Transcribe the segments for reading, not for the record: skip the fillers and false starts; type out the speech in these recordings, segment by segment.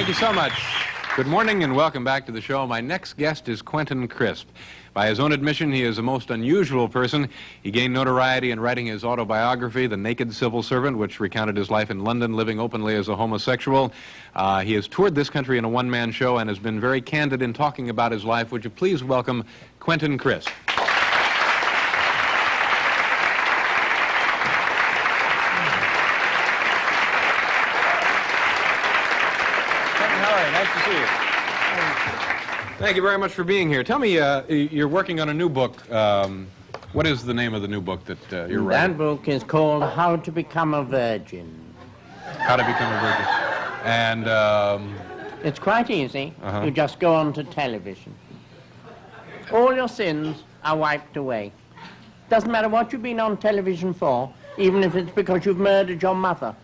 Thank you so much. Good morning and welcome back to the show. My next guest is Quentin Crisp. By his own admission, he is a most unusual person. He gained notoriety in writing his autobiography, The Naked Civil Servant, which recounted his life in London, living openly as a homosexual. He has toured this country in a one-man show and has been very candid in talking about his life. Would you please welcome Quentin Crisp? Thank you very much for being here. Tell me, you're working on a new book. What is the name of the new book that you're writing? That book is called How to Become a Virgin. How to Become a Virgin. And... it's quite easy. You just go on to television. All your sins are wiped away. Doesn't matter what you've been on television for, even if it's because you've murdered your mother.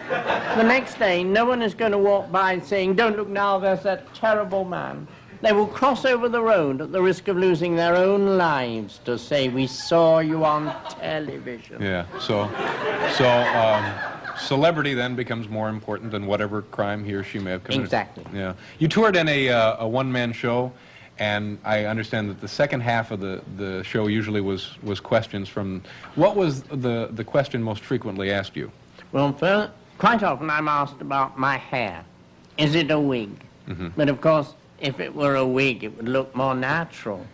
The next day, no one is going to walk by saying, "Don't look now, there's that terrible man." They will cross over the road at the risk of losing their own lives to say, "We saw you on television." Yeah, so celebrity then becomes more important than whatever crime he or she may have committed. Exactly. Yeah. You toured in a one-man show, and I understand that the second half of the show usually was questions from... What was the question most frequently asked you? Well, quite often I'm asked about my hair. Is it a wig? But of course, if it were a wig, it would look more natural.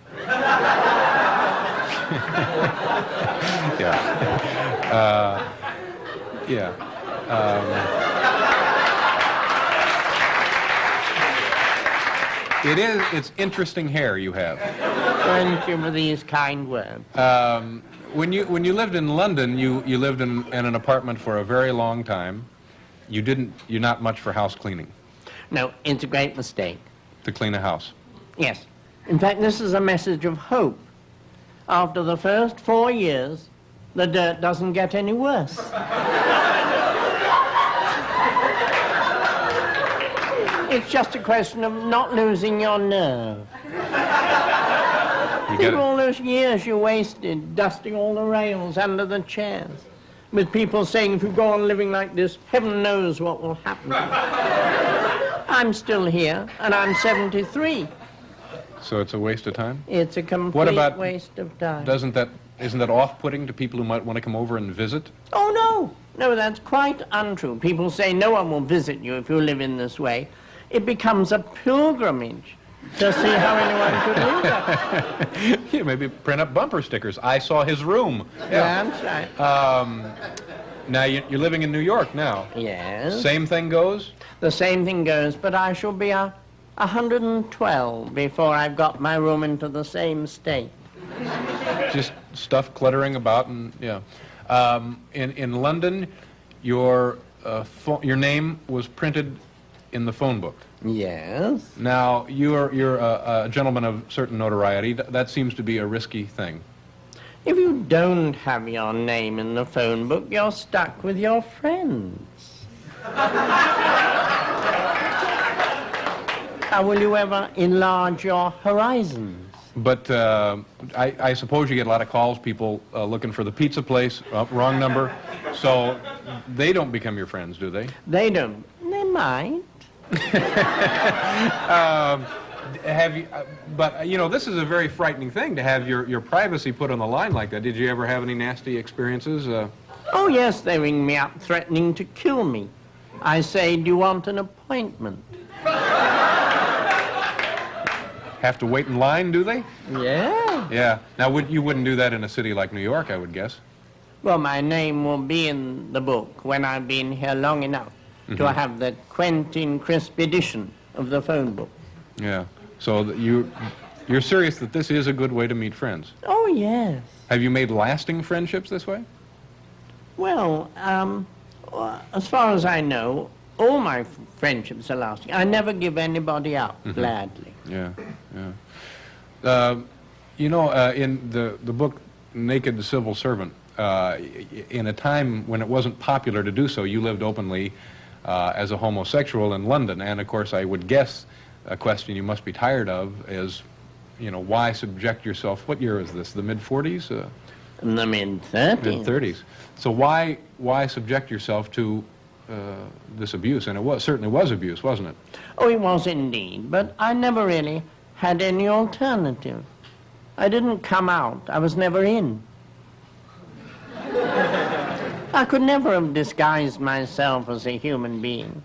It's interesting hair you have. Thank you for these kind words. When you lived in London, you lived in an apartment for a very long time. You're not much for house cleaning. No, it's a great mistake. To clean a house. Yes. In fact, this is a message of hope. After the first 4 years, the dirt doesn't get any worse. It's just a question of not losing your nerve. Think of all those years you wasted dusting all the rails under the chairs, with people saying, if you go on living like this, heaven knows what will happen. I'm still here, and I'm 73. So it's a waste of time? It's a complete waste of time. Isn't that off-putting to people who might want to come over and visit? Oh, no. No, that's quite untrue. People say no one will visit you if you live in this way. It becomes a pilgrimage to see how anyone could do that. Yeah, maybe print up bumper stickers. I saw his room. Yeah. That's right. Now, you're living in New York now. Yes. Same thing goes? The same thing goes, but I shall be 112 before I've got my room into the same state. Just stuff cluttering about, and yeah. In London, your name was printed in the phone book. Yes. Now, you're a gentleman of certain notoriety. That seems to be a risky thing. If you don't have your name in the phone book, you're stuck with your friends. How will you ever enlarge your horizons? But I suppose you get a lot of calls, people looking for the pizza place, wrong number. So they don't become your friends, do they? They don't. They might. Have you? But you know, this is a very frightening thing to have your privacy put on the line like that. Did you ever have any nasty experiences? Oh yes, they ring me up threatening to kill me. I say, "Do you want an appointment?" Have to wait in line, do they? Yeah. Yeah. Now, you wouldn't do that in a city like New York, I would guess. Well, my name will be in the book when I've been here long enough to have the Quentin Crisp edition of the phone book. Yeah. So you're serious that this is a good way to meet friends? Oh, yes. Have you made lasting friendships this way? Well, as far as I know, all my friendships are lasting. I never give anybody up gladly. Yeah, yeah. You know, in the book Naked Civil Servant, in a time when it wasn't popular to do so, you lived openly as a homosexual in London. And, of course, I would guess a question you must be tired of is, you know, why subject yourself... What year is this, the mid-40s? In the mid-30s. Mid-30s. So why subject yourself to this abuse, and it certainly was abuse, wasn't it? Oh, it was indeed, but I never really had any alternative. I didn't come out. I was never in. I could never have disguised myself as a human being.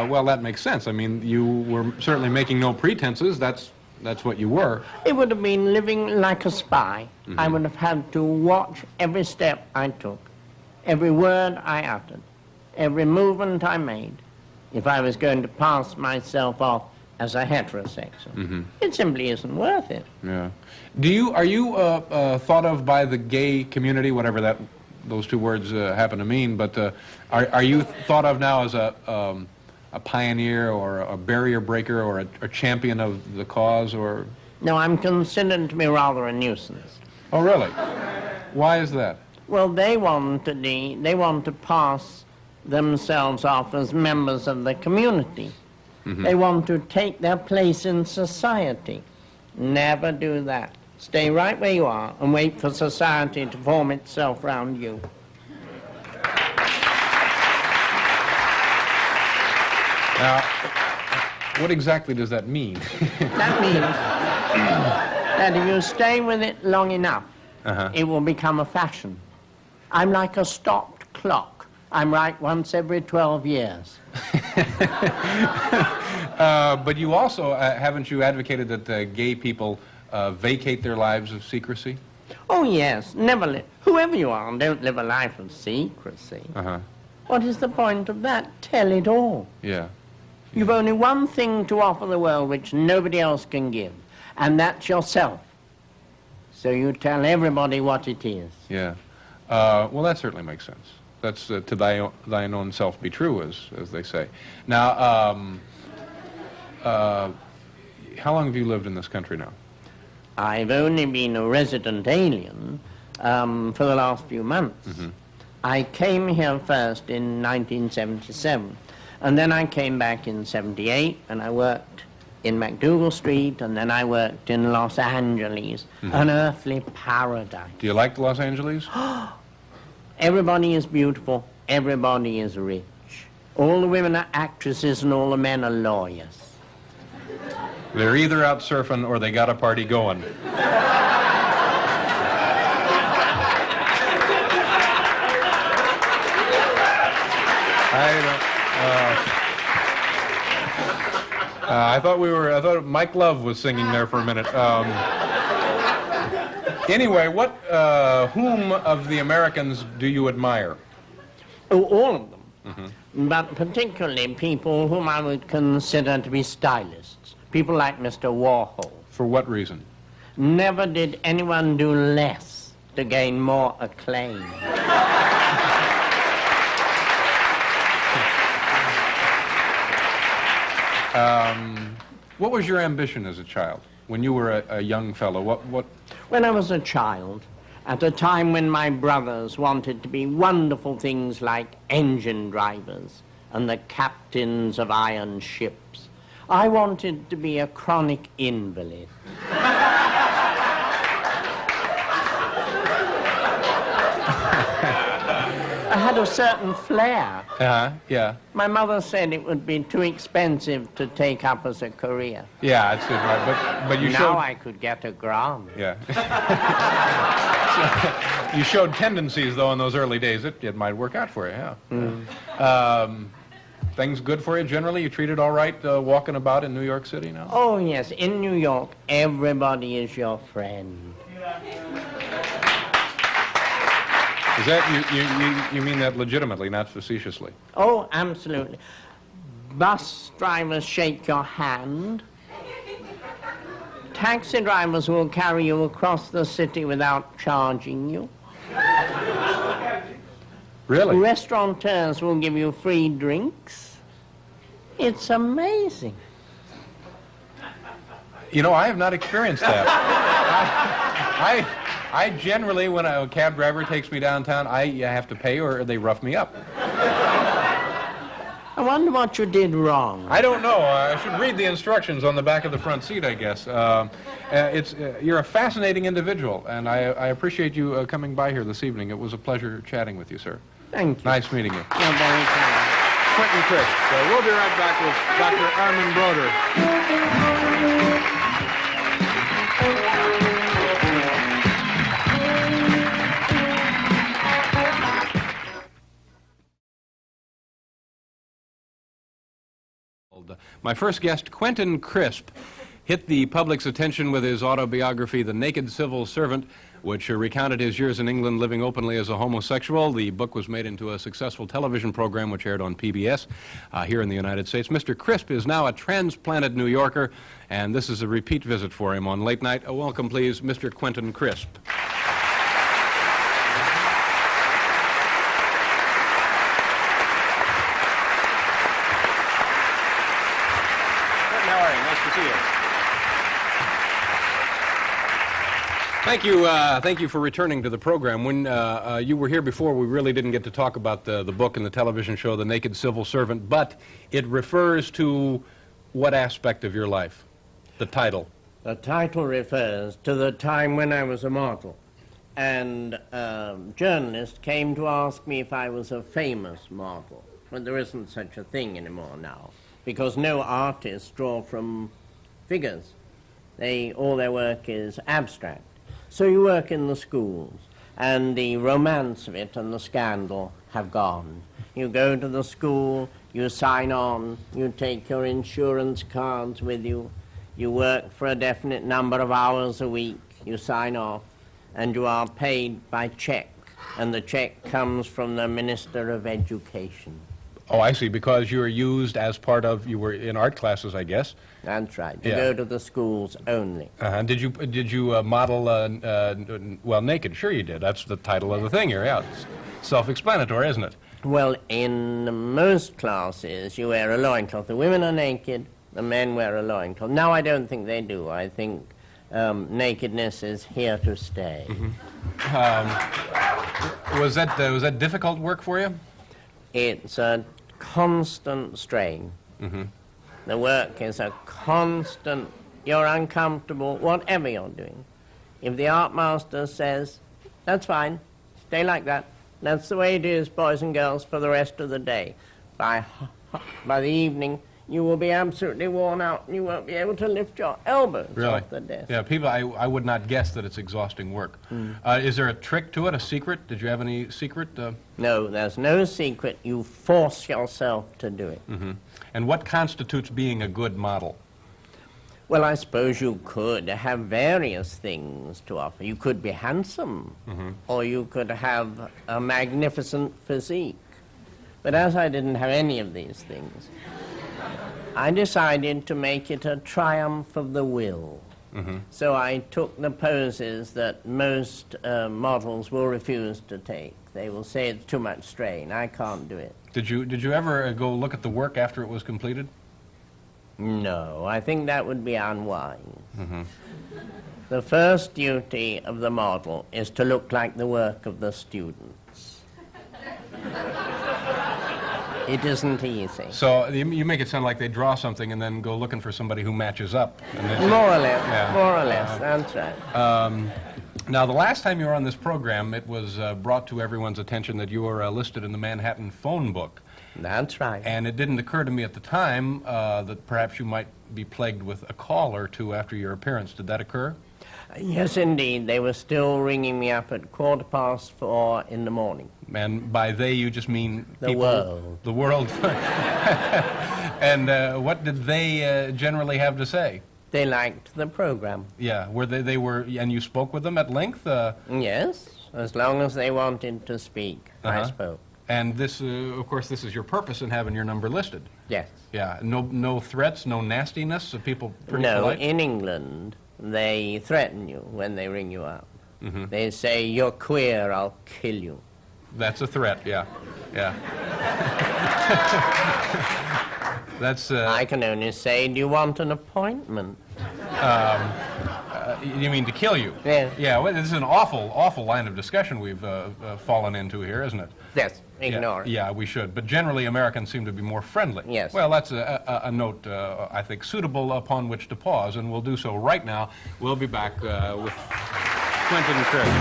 Well, that makes sense. I mean, you were certainly making no pretenses. That's what you were. It would have been living like a spy. Mm-hmm. I would have had to watch every step I took, every word I uttered, every movement I made, if I was going to pass myself off as a heterosexual. Mm-hmm. It simply isn't worth it. Yeah. Are you thought of by the gay community, whatever those two words happen to mean, but are you thought of now as a pioneer or a barrier breaker or a champion of the cause, or? No, I'm considered to be rather a nuisance. Oh, really? Why is that? Well, they want to pass themselves off as members of the community. Mm-hmm. They want to take their place in society. Never do that. Stay right where you are and wait for society to form itself around you. Now, what exactly does that mean? That means that if you stay with it long enough, it will become a fashion. I'm like a stopped clock. I'm right once every 12 years. But you also, haven't you advocated that gay people vacate their lives of secrecy? Oh, yes. Never whoever you are, don't live a life of secrecy. What is the point of that? Tell it all. Yeah. You've only one thing to offer the world which nobody else can give, and that's yourself. So you tell everybody what it is. Yeah. Well, that certainly makes sense. That's to thine own self be true, as they say. Now, how long have you lived in this country now? I've only been a resident alien for the last few months. Mm-hmm. I came here first in 1977, and then I came back in 78, and I worked in MacDougal Street, and then I worked in Los Angeles, an earthly paradise. Do you like Los Angeles? Everybody is beautiful, everybody is rich. All the women are actresses and all the men are lawyers. They're either out surfing or they got a party going. I thought Mike Love was singing there for a minute. Anyway, whom of the Americans do you admire? Oh, all of them. But particularly people whom I would consider to be stylists. People like Mr. Warhol. For what reason? Never did anyone do less to gain more acclaim. What was your ambition as a child? When you were a young fellow, what? When I was a child, at a time when my brothers wanted to be wonderful things like engine drivers and the captains of iron ships, I wanted to be a chronic invalid. I had a certain flair. Yeah. My mother said it would be too expensive to take up as a career. Yeah, that's right. But you now showed... I could get a grant. Yeah. You showed tendencies, though, in those early days. It might work out for you, yeah. Things good for you generally? You treated all right walking about in New York City now? Oh, yes. In New York, everybody is your friend. Is that, you mean that legitimately, not facetiously? Oh, absolutely. Bus drivers shake your hand. Taxi drivers will carry you across the city without charging you. Really? Restaurateurs will give you free drinks. It's amazing. You know, I have not experienced that. I generally, when a cab driver takes me downtown, I have to pay or they rough me up. I wonder what you did wrong. I don't know. I should read the instructions on the back of the front seat, I guess. You're a fascinating individual, and I appreciate you coming by here this evening. It was a pleasure chatting with you, sir. Thank you. Nice meeting you. You're very kind. Quentin Crisp. We'll be right back with Dr. Armin Broder. My first guest, Quentin Crisp, hit the public's attention with his autobiography, The Naked Civil Servant, which recounted his years in England living openly as a homosexual. The book was made into a successful television program which aired on PBS here in the United States. Mr. Crisp is now a transplanted New Yorker, and this is a repeat visit for him on Late Night. Welcome, please, Mr. Quentin Crisp. Thank you for returning to the program. When you were here before, we really didn't get to talk about the book and the television show, The Naked Civil Servant, but it refers to what aspect of your life? The title. The title refers to the time when I was a model, and a journalist came to ask me if I was a famous model. But there isn't such a thing anymore now, because no artists draw from figures. All their work is abstract. So you work in the schools, and the romance of it and the scandal have gone. You go to the school, you sign on, you take your insurance cards with you, you work for a definite number of hours a week, you sign off, and you are paid by check, and the check comes from the Minister of Education. Oh, I see, because you were used as part of, you were in art classes, I guess. That's right. You go to the schools only. Did you model, well, naked? Sure you did. That's the title of the thing here, yeah. It's self-explanatory, isn't it? Well, in most classes, you wear a loincloth. The women are naked, the men wear a loincloth. Now, I don't think they do. I think nakedness is here to stay. Mm-hmm. Was that difficult work for you? It's a constant strain. Mm-hmm. The work is a constant, you're uncomfortable, whatever you're doing. If the art master says, that's fine, stay like that, that's the way it is, boys and girls, for the rest of the day. By the evening, you will be absolutely worn out, and you won't be able to lift your elbows off the desk. Yeah, people, I would not guess that it's exhausting work. Is there a trick to it, a secret? Did you have any secret? No, there's no secret. You force yourself to do it. Mm-hmm. And what constitutes being a good model? Well, I suppose you could have various things to offer. You could be handsome, or you could have a magnificent physique. But as I didn't have any of these things, I decided to make it a triumph of the will. Mm-hmm. So I took the poses that most models will refuse to take. They will say it's too much strain. I can't do it. Did you ever go look at the work after it was completed? No, I think that would be unwise. Mm-hmm. The first duty of the model is to look like the work of the students. It isn't easy. So you make it sound like they draw something and then go looking for somebody who matches up. And more or less, yeah. More or less, that's right. Now, the last time you were on this program, it was brought to everyone's attention that you were listed in the Manhattan phone book. That's right. And it didn't occur to me at the time that perhaps you might be plagued with a call or two after your appearance. Did that occur? Yes, indeed. They were still ringing me up at 4:15 in the morning. And by they, you just mean the people, world. The world. And what did they generally have to say? They liked the program. Yeah, they were, and you spoke with them at length? Yes, as long as they wanted to speak, I spoke. And this, of course, this is your purpose in having your number listed. Yes. Yeah, no threats, no nastiness, people pretty polite? No, in England, they threaten you when they ring you up. Mm-hmm. They say, you're queer, I'll kill you. That's a threat, yeah. Yeah. That's. I can only say, do you want an appointment? You mean to kill you? Yeah. Yeah, well, this is an awful line of discussion we've fallen into here, isn't it? Yes, ignore it. Yeah, we should. But generally, Americans seem to be more friendly. Yes. Well, that's a note, I think, suitable upon which to pause, and we'll do so right now. We'll be back with Quentin Crisp.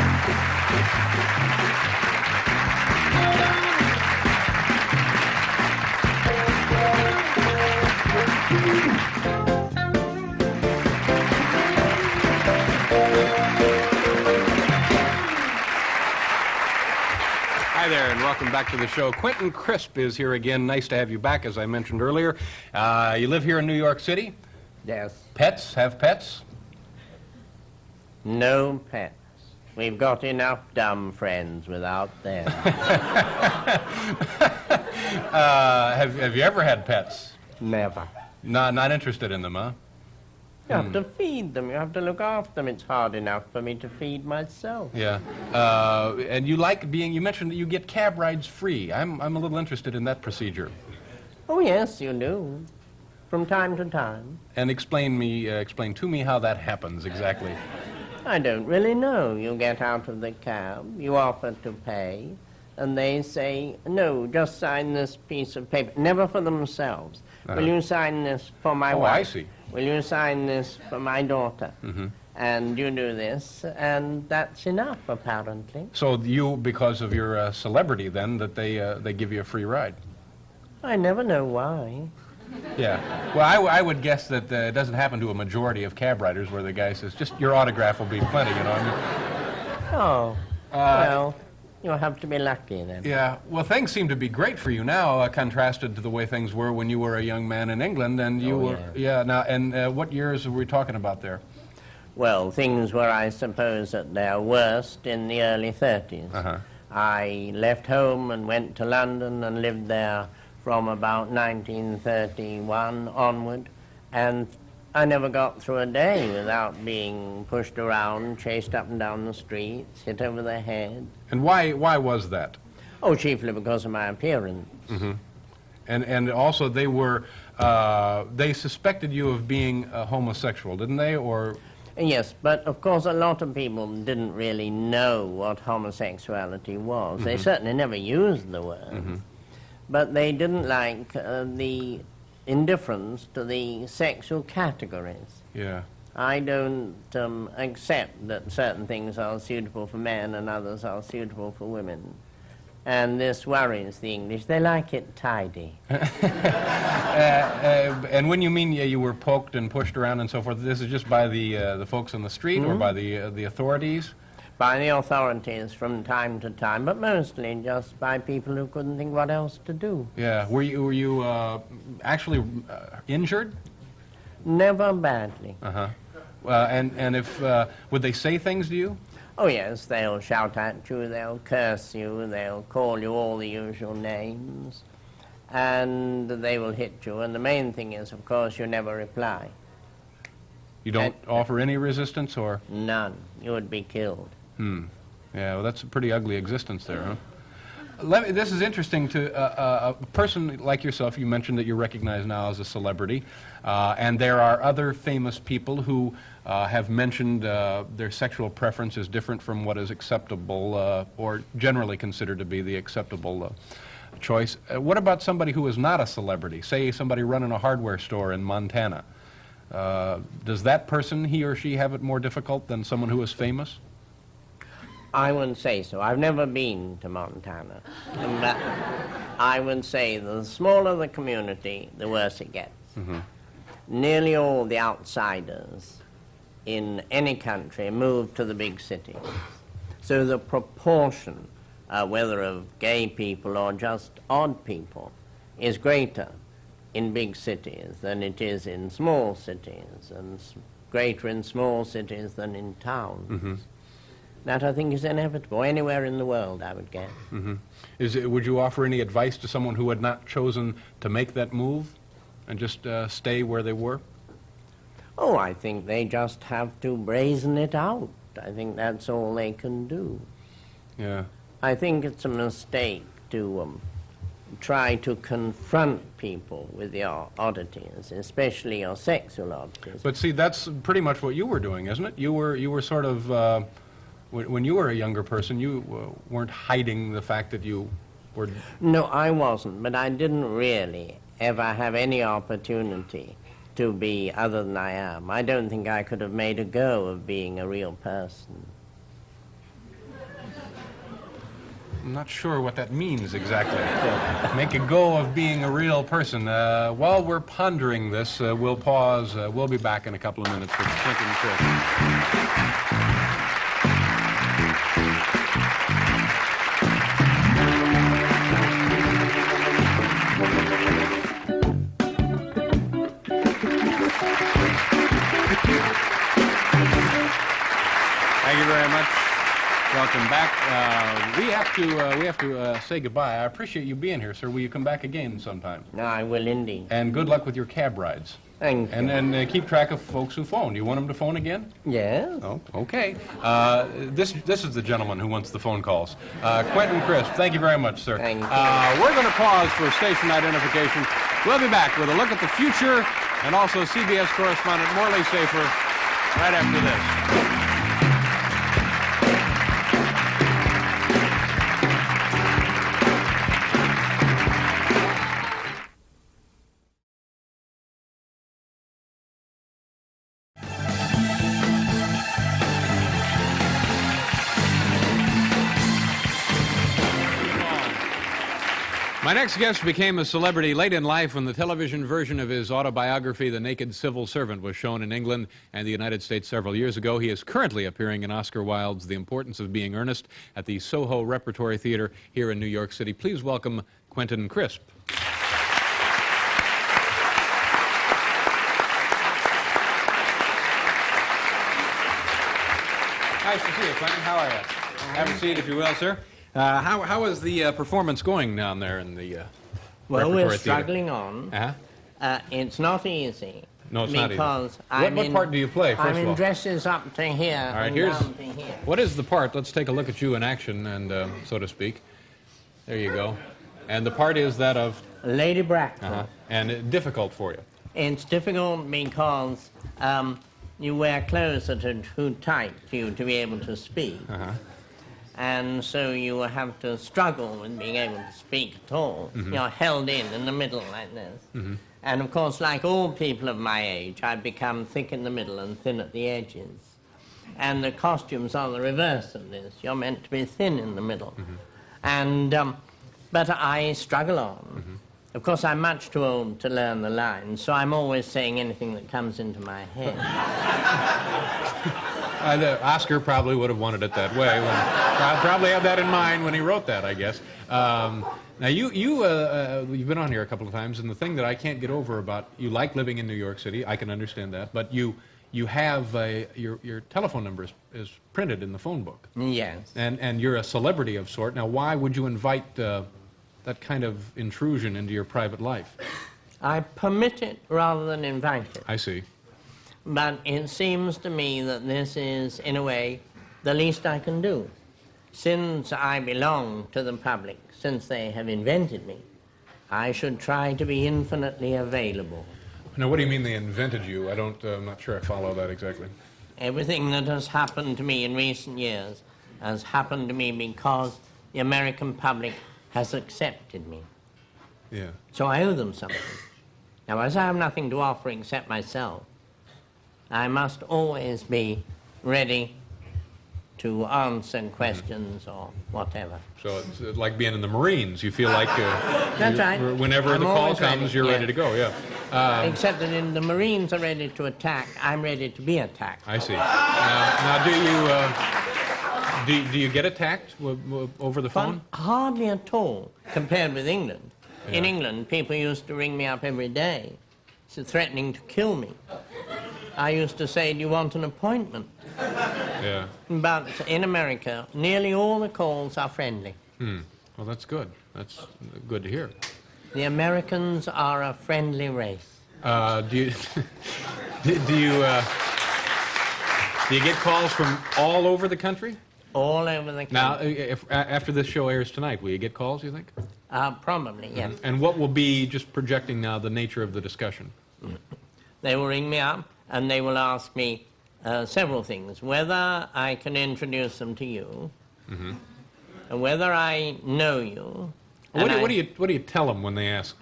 Hi there, and welcome back to the show. Quentin Crisp is here again. Nice to have you back, as I mentioned earlier. You live here in New York City? Yes. Pets? Have pets? No pets. We've got enough dumb friends without them. Have you ever had pets? Never. Not interested in them, huh? You have to feed them. You have to look after them. It's hard enough for me to feed myself. Yeah. And you like being, you mentioned that you get cab rides free. I'm a little interested in that procedure. Oh, yes, you do. From time to time. And explain to me how that happens exactly. I don't really know. You get out of the cab, you offer to pay, and they say, no, just sign this piece of paper. Never for themselves. Will you sign this for my wife? Oh, I see. Will you sign this for my daughter? Mm-hmm. And you do this, and that's enough, apparently. So you, because of your celebrity, then, that they give you a free ride? I never know why. Yeah. Well, I would guess that it doesn't happen to a majority of cab riders where the guy says, just your autograph will be plenty, you know. I mean, Oh, well, you'll have to be lucky then. yeah. Well, things seem to be great for you now, contrasted to the way things were when you were a young man in England, and you were... Yeah. Yeah, now, and what years were we talking about there? Well, things were, I suppose, at their worst in the early 30s. Uh-huh. I left home and went to London and lived there from about 1931 onward, and I never got through a day without being pushed around, chased up and down the streets, hit over the head. And why was that? Oh, chiefly because of my appearance. Mm-hmm. And also they were, they suspected you of being homosexual, didn't they, or... Yes, but of course a lot of people didn't really know what homosexuality was. They certainly never used the word. But they didn't like the indifference to the sexual categories. Yeah. I don't accept that certain things are suitable for men and others are suitable for women. And this worries the English. They like it tidy. And when you mean you were poked and pushed around and so forth, this is just by the folks on the street or by the authorities? By the authorities from time to time, but mostly just by people who couldn't think what else to do. Yeah. Were you actually injured? Never badly. Uh-huh. And if would they say things to you? Oh yes, they'll shout at you, they'll curse you, they'll call you all the usual names, and they will hit you, and the main thing is, of course, you never reply. You don't offer any resistance, or? None. You would be killed. Yeah, well, that's a pretty ugly existence there, huh? This is interesting to a person like yourself. You mentioned that you're recognized now as a celebrity, and there are other famous people who have mentioned their sexual preference is different from what is acceptable or generally considered to be the acceptable choice. What about somebody who is not a celebrity, say somebody running a hardware store in Montana? Does that person, he or she, have it more difficult than someone who is famous? I wouldn't say so. I've never been to Montana. But I would say the smaller the community, the worse it gets. Nearly all the outsiders in any country move to the big cities. So the proportion, whether of gay people or just odd people, is greater in big cities than it is in small cities, and greater in small cities than in towns. That, I think, is inevitable anywhere in the world, I would guess. Would you offer any advice to someone who had not chosen to make that move and just stay where they were? Oh, I think they just have to brazen it out. I think that's all they can do. Yeah. I think it's a mistake to try to confront people with your oddities, especially your sexual oddities. But see, that's pretty much what you were doing, isn't it? You were sort of, when you were a younger person, you weren't hiding the fact that you No, I wasn't, but I didn't really ever have any opportunity to be other than I am. I don't think I could have made a go of being a real person. I'm not sure what that means exactly. Make a go of being a real person. While we're pondering this, we'll pause. We'll be back in a couple of minutes with Quentin Crisp. Thank you very much. Welcome back. We have to say goodbye. I appreciate you being here, sir. Will you come back again sometime? No, I will indeed. And good luck with your cab rides. Thank you. And then keep track of folks who phone. You want them to phone again? Yes. Oh, okay. This is the gentleman who wants the phone calls. Quentin Crisp, thank you very much, sir. Thank you. We're going to pause for station identification. We'll be back with a look at the future and also CBS correspondent Morley Safer right after this. My next guest became a celebrity late in life when the television version of his autobiography, The Naked Civil Servant, was shown in England and the United States several years ago. He is currently appearing in Oscar Wilde's The Importance of Being Earnest at the Soho Repertory Theater here in New York City. Please welcome Quentin Crisp. Nice to see you, Quentin. How are you? Have a seat, if you will, sir. How is the performance going down there in the Well, Repertory we're struggling Theater? on. It's not easy. No, it's not easy. Because What part do you play, first I'm of in all? dresses up to here All right, and here's down to here. what is the part? Let's take a look at you in action, and so to speak. There you go. And the part is that of Lady Bracknell. and difficult for you. It's difficult because you wear clothes that are too tight for you to be able to speak. And so you have to struggle with being able to speak at all. You're held in the middle like this. And of course, like all people of my age, I've become thick in the middle and thin at the edges. And the costumes are the reverse of this. You're meant to be thin in the middle. And, but I struggle on. Of course, I'm much too old to learn the lines, so I'm always saying anything that comes into my head. Oscar probably would have wanted it that way. Probably had that in mind when he wrote that, I guess. Now, you've been on here a couple of times, and the thing that I can't get over about you like living in New York City, I can understand that, but you have your telephone number is printed in the phone book. Yes. And you're a celebrity of sort. Now, why would you invite that kind of intrusion into your private life? I permit it rather than invite it. I see. But it seems to me that this is, in a way, the least I can do. Since I belong to the public, since they have invented me, I should try to be infinitely available. Now, what do you mean they invented you? I'm not sure I follow that exactly. Everything that has happened to me in recent years has happened to me because the American public has accepted me. Yeah. So I owe them something. Now, as I have nothing to offer except myself, I must always be ready to answer questions or whatever. So it's like being in the Marines. You feel like That's right. Whenever I'm the call always comes, ready, you're yeah. ready to go, yeah. Except that in the Marines are ready to attack, I'm ready to be attacked. I see. Now, do you get attacked over the phone? Hardly at all, compared with England. In Yeah. England, people used to ring me up every day, threatening to kill me. I used to say, do you want an appointment? Yeah. But in America, nearly all the calls are friendly. Well, that's good. That's good to hear. The Americans are a friendly race. Do you do you get calls from all over the country? All over the country. Now, after this show airs tonight, will you get calls, you think? Probably, yes. And what will be, just projecting now, the nature of the discussion? They will ring me up and they will ask me several things. Whether I can introduce them to you, and whether I know you, What do you tell them when they ask?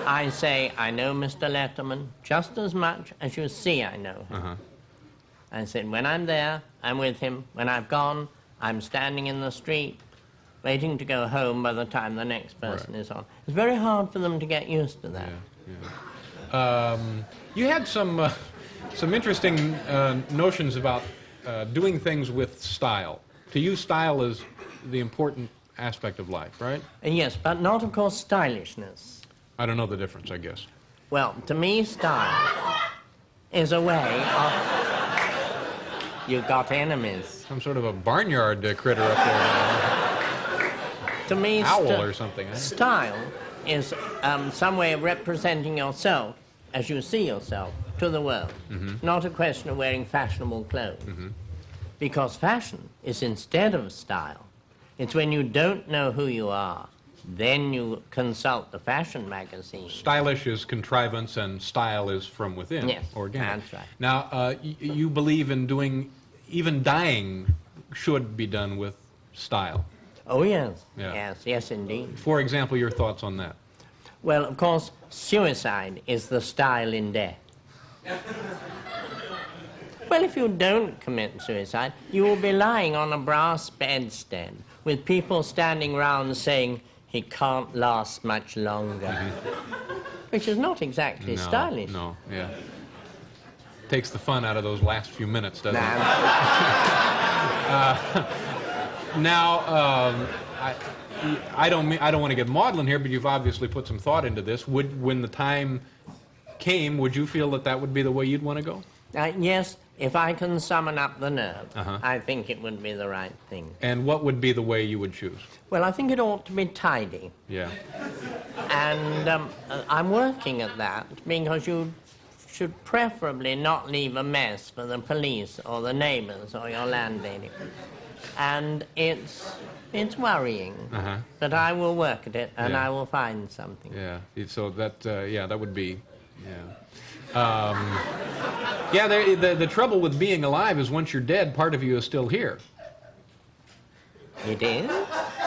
I say, I know Mr. Letterman just as much as you see I know him. I said, when I'm there, I'm with him. When I've gone, I'm standing in the street, waiting to go home by the time the next person is on. It's very hard for them to get used to that. You had some interesting notions about doing things with style. To you, style is the important aspect of life, right? Yes, but not, of course, stylishness. I don't know the difference, I guess. Well, to me, style is a way of... You've got enemies. Some sort of a barnyard critter up there. To me, owl or something. Style is some way of representing yourself as you see yourself to the world. Not a question of wearing fashionable clothes. Because fashion is instead of style. It's when you don't know who you are, then you consult the fashion magazine. Stylish is contrivance and style is from within. Yes, organic. that's right. Now, you believe in doing, even dying should be done with style. Oh, yes. Yeah. Yes, indeed. For example, your thoughts on that? Well, of course, suicide is the style in death. Well, if you don't commit suicide, you will be lying on a brass bedstead with people standing round saying, he can't last much longer. Which is not exactly stylish. No, yeah. Takes the fun out of those last few minutes, doesn't it? I don't want to get maudlin here, but you've obviously put some thought into this. When the time came, would you feel that would be the way you'd want to go? Yes, if I can summon up the nerve, I think it would be the right thing. And what would be the way you would choose? Well, I think it ought to be tidy. Yeah. And I'm working at that, because you should preferably not leave a mess for the police or the neighbors or your landlady. And it's worrying, but I will work at it and I will find something. Yeah, so that, that would be, the trouble with being alive is once you're dead, part of you is still here. It is?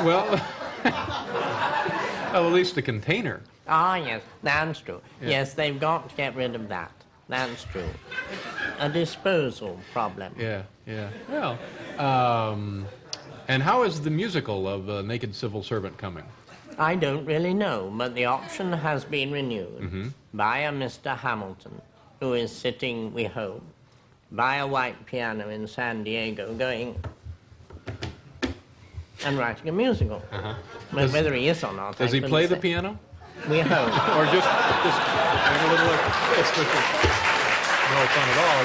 Well, at least the container. Ah, yes, that's true. Yeah. Yes, they've got to get rid of that. That's true. A disposal problem. Yeah. Well, and how is the musical of Naked Civil Servant coming? I don't really know, but the option has been renewed by a Mr. Hamilton, who is sitting, we hope, by a white piano in San Diego, going and writing a musical. But whether he is or not, does he play the piano? We hope. Or just a little no fun at all.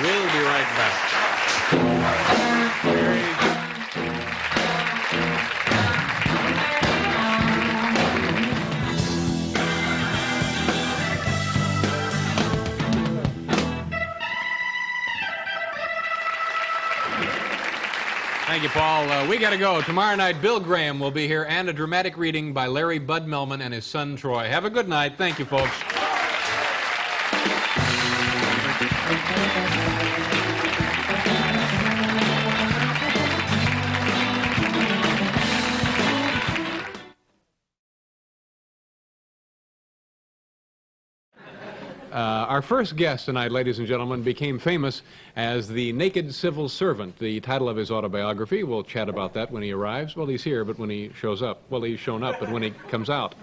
We'll be right back. Thank you, Paul. We got to go. Tomorrow night, Bill Graham will be here and a dramatic reading by Larry Bud Melman and his son, Troy. Have a good night. Thank you, folks. Our first guest tonight, ladies and gentlemen, became famous as the Naked Civil Servant, the title of his autobiography. We'll chat about that when he arrives. Well, he's here, but when he shows up. Well, he's shown up, but when he comes out.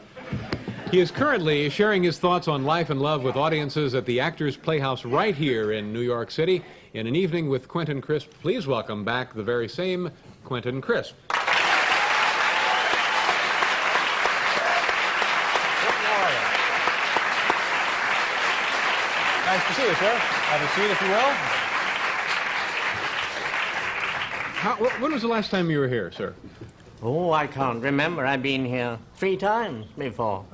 He is currently sharing his thoughts on life and love with audiences at the Actors Playhouse right here in New York City in an evening with Quentin Crisp. Please welcome back the very same Quentin Crisp. Nice to see you, sir. Have a seat, if you will. When was the last time you were here, sir? Oh, I can't remember. I've been here 3 times before.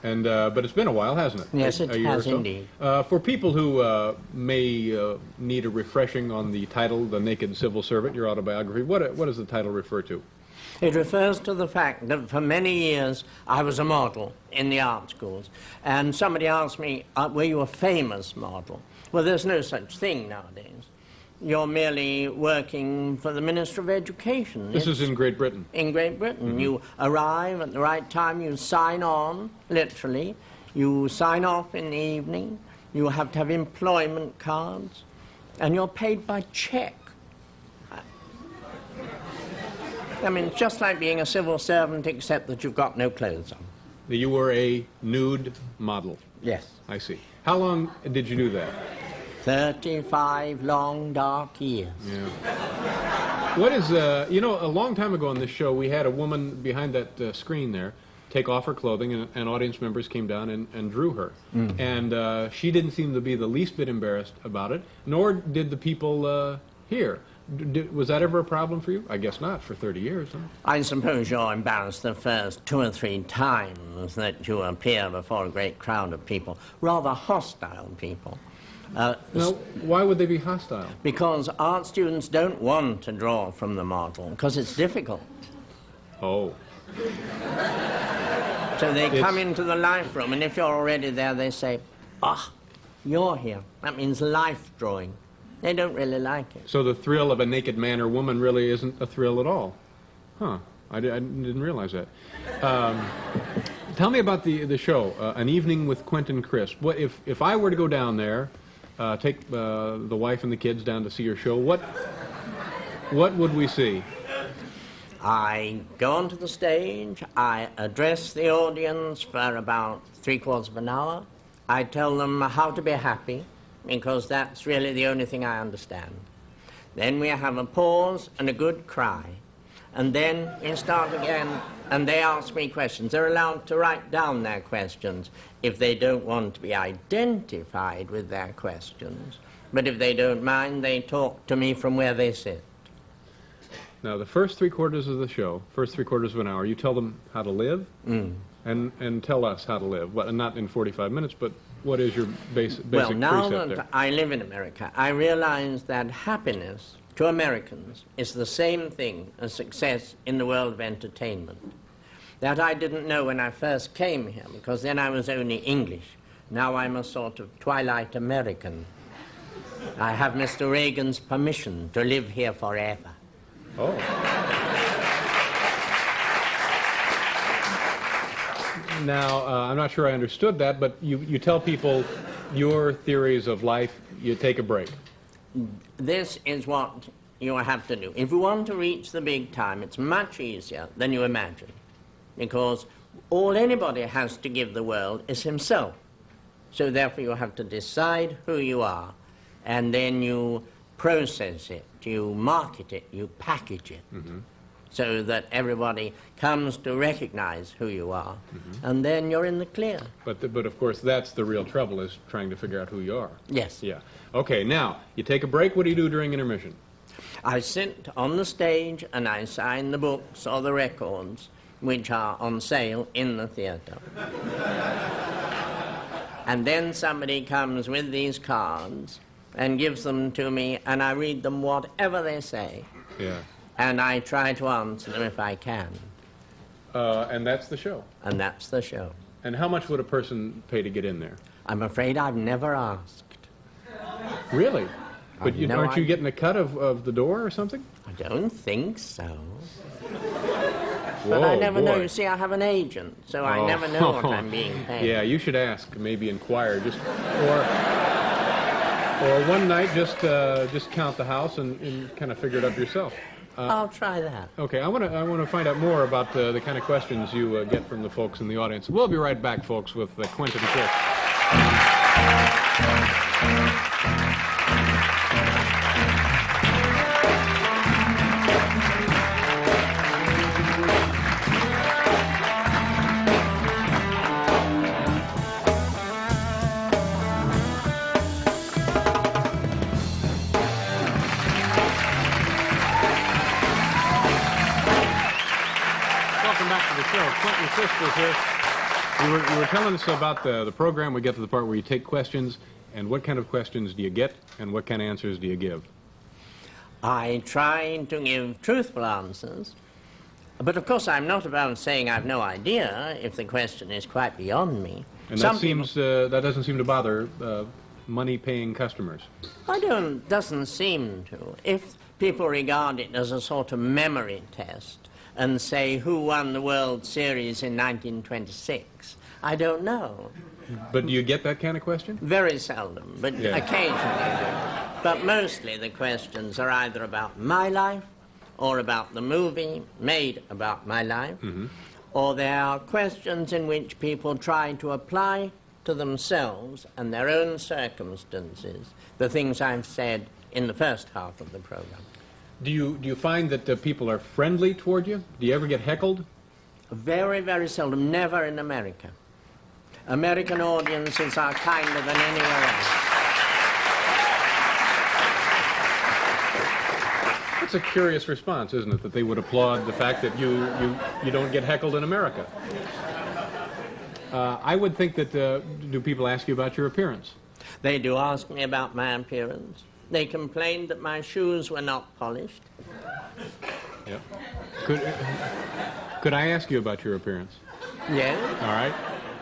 And but it's been a while, hasn't it? Yes, it has indeed. For people who may need a refreshing on the title, The Naked Civil Servant, your autobiography, what does the title refer to? It refers to the fact that for many years I was a model in the art schools. And somebody asked me, were you a famous model? Well, there's no such thing nowadays. you're merely working for the Minister of Education. This is in Great Britain. In Great Britain. You arrive at the right time, you sign on, literally. You sign off in the evening. You have to have employment cards. And you're paid by check. I mean, it's just like being a civil servant, except that you've got no clothes on. You were a nude model. Yes. I see. How long did you do that? 35 long, dark years. Yeah. What is, you know, a long time ago on this show, we had a woman behind that screen there take off her clothing, and audience members came down and drew her. And she didn't seem to be the least bit embarrassed about it, nor did the people here. Was that ever a problem for you? I guess not, for 30 years. Huh? I suppose you're embarrassed the first 2 or 3 times that you appear before a great crowd of people, rather hostile people. Now, why would they be hostile? Because art students don't want to draw from the model, because it's difficult. Oh. So they come into the life room, and if you're already there, they say, "Ah, you're here." That means life drawing. They don't really like it. So the thrill of a naked man or woman really isn't a thrill at all? Huh. I didn't realize that. Tell me about the show, An Evening with Quentin Crisp. What if I were to go down there, take the wife and the kids down to see your show, what would we see? I go onto the stage, I address the audience for about 3/4 of an hour. I tell them how to be happy, because that's really the only thing I understand. Then we have a pause and a good cry. And then we start again, and they ask me questions. They're allowed to write down their questions if they don't want to be identified with their questions. But if they don't mind, they talk to me from where they sit. Now, the first 3/4 of the show, first 3/4 of an hour, you tell them how to live, and tell us how to live. Well, not in 45 minutes, but what is your basic Well, now precept that there? I live in America, I realize that happiness to Americans is the same thing as success in the world of entertainment. That I didn't know when I first came here, because then I was only English. Now I'm a sort of twilight American. I have Mr. Reagan's permission to live here forever. Oh. Now, I'm not sure I understood that, but you tell people your theories of life, you take a break. This is what you have to do. If you want to reach the big time, it's much easier than you imagine, because all anybody has to give the world is himself. So therefore you have to decide who you are, and then you process it, you market it, you package it, so that everybody comes to recognize who you are, and then you're in the clear. But of course, that's the real trouble, is trying to figure out who you are. Yes. Yeah. Okay, now, you take a break. What do you do during intermission? I sit on the stage and I sign the books or the records which are on sale in the theater. And then somebody comes with these cards and gives them to me, and I read them whatever they say. Yeah. And I try to answer them if I can. And that's the show. And that's the show. And how much would a person pay to get in there? I'm afraid I've never asked. Really? But no aren't you idea. getting a cut of the door or something? I don't think so. Whoa, But I never know. boy. You see, I have an agent, so I never know what I'm being paid. Yeah, you should ask, maybe inquire, or one night just count the house and kind of figure it up yourself. I'll try that. Okay, I want to find out more about the kind of questions you get from the folks in the audience. We'll be right back, folks, with Quentin Crisp. Welcome back to the show. Quentin Crisp is here. You were telling us about the program. We get to the part where you take questions, and what kind of questions do you get, and what kind of answers do you give? I try to give truthful answers, but of course I'm not about saying I've no idea if the question is quite beyond me. And Some that seems that doesn't seem to bother money-paying customers? Doesn't seem to. If people regard it as a sort of memory test and say who won the World Series in 1926, I don't know. But do you get that kind of question? Very seldom, but occasionally do. But mostly the questions are either about my life or about the movie made about my life, or they are questions in which people try to apply to themselves and their own circumstances the things I've said in the first half of the program. Do you find that people are friendly toward you? Do you ever get heckled? Very, very seldom. Never in America. American audiences are kinder than anywhere else. It's a curious response, isn't it, that they would applaud the fact that you don't get heckled in America. I would think that, do people ask you about your appearance? They do ask me about my appearance. They complained that my shoes were not polished. Yeah. Could I ask you about your appearance? Yes. All right.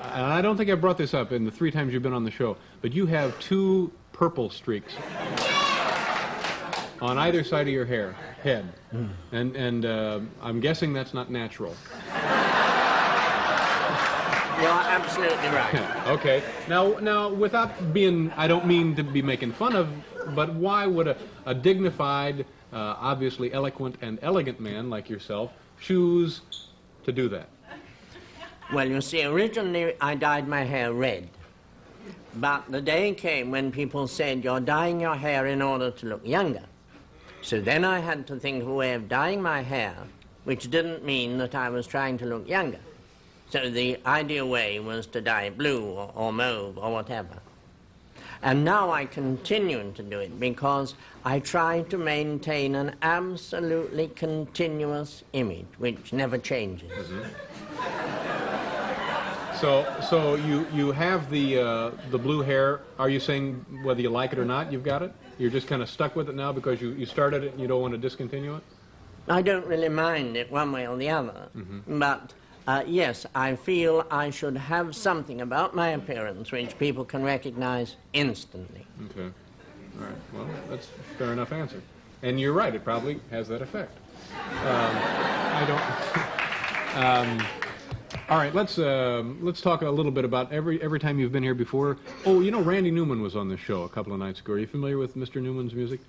And I don't think I brought this up in the 3 times you've been on the show, but you have 2 purple streaks on either side of your head. And I'm guessing that's not natural. You're absolutely right. Okay. Now, without being, I don't mean to be making fun of, but why would a dignified, obviously eloquent and elegant man like yourself choose to do that? Well, you see, originally I dyed my hair red. But the day came when people said, you're dyeing your hair in order to look younger. So then I had to think of a way of dyeing my hair, which didn't mean that I was trying to look younger. So the ideal way was to dye blue or mauve or whatever. And now I continue to do it because I try to maintain an absolutely continuous image, which never changes. So you have the blue hair. Are you saying whether you like it or not, you've got it? You're just kind of stuck with it now because you started it and you don't want to discontinue it? I don't really mind it one way or the other. But yes, I feel I should have something about my appearance which people can recognize instantly. Okay. All right. Well, that's a fair enough answer. And you're right. It probably has that effect. I don't... all right, let's talk a little bit about every time you've been here before. Oh, you know, Randy Newman was on the show a couple of nights ago. Are you familiar with Mr. Newman's music?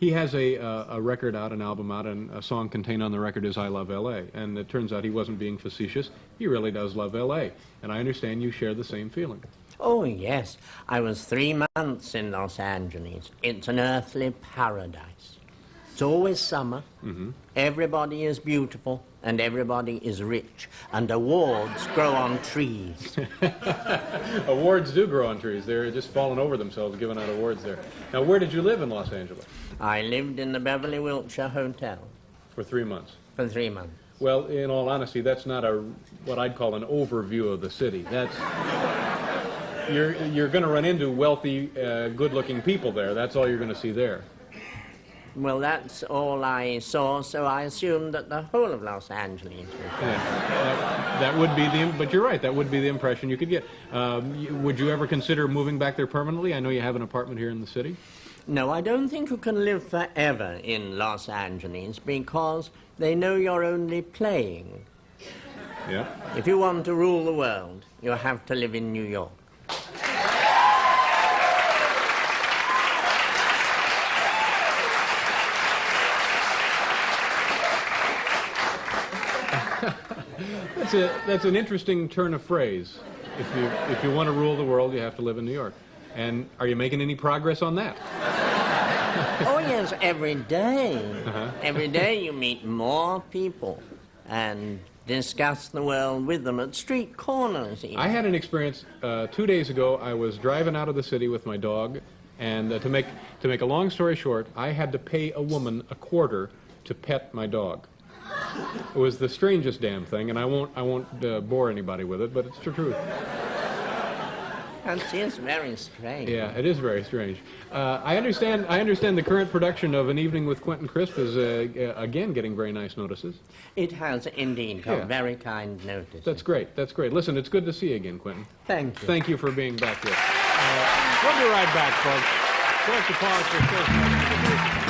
He has a record out, an album out, and a song contained on the record is I Love L.A. And it turns out he wasn't being facetious. He really does love L.A. And I understand you share the same feeling. Oh, yes. I was 3 months in Los Angeles. It's an earthly paradise. It's always summer. Everybody is beautiful. And everybody is rich, and awards grow on trees. Awards do grow on trees. They're just falling over themselves giving out awards there. Now, where did you live in Los Angeles? I lived in the Beverly Wilshire Hotel. For 3 months? For 3 months. Well, in all honesty, that's not what I'd call an overview of the city. That's... You're going to run into wealthy, good-looking people there. That's all you're going to see there. Well, that's all I saw, so I assumed that the whole of Los Angeles was... Yeah, that would be but you're right, that would be the impression you could get. Would you ever consider moving back there permanently? I know you have an apartment here in the city. No, I don't think you can live forever in Los Angeles because they know you're only playing. Yeah. If you want to rule the world, you have to live in New York. That's an interesting turn of phrase. If you want to rule the world, you have to live in New York. And are you making any progress on that? Oh, yes, every day. Every day you meet more people and discuss the world with them at street corners even. I had an experience 2 days ago. I was driving out of the city with my dog, and to make a long story short, I had to pay a woman a quarter to pet my dog. It was the strangest damn thing, and I won't bore anybody with it, but it's the truth. That is very strange. Yeah, it is very strange. I understand the current production of An Evening with Quentin Crisp is again getting very nice notices. It has indeed got very kind notice. That's great. That's great. Listen, it's good to see you again, Quentin. Thank you. Thank you for being back here. We'll be right back, folks. We'll have to pause for a second.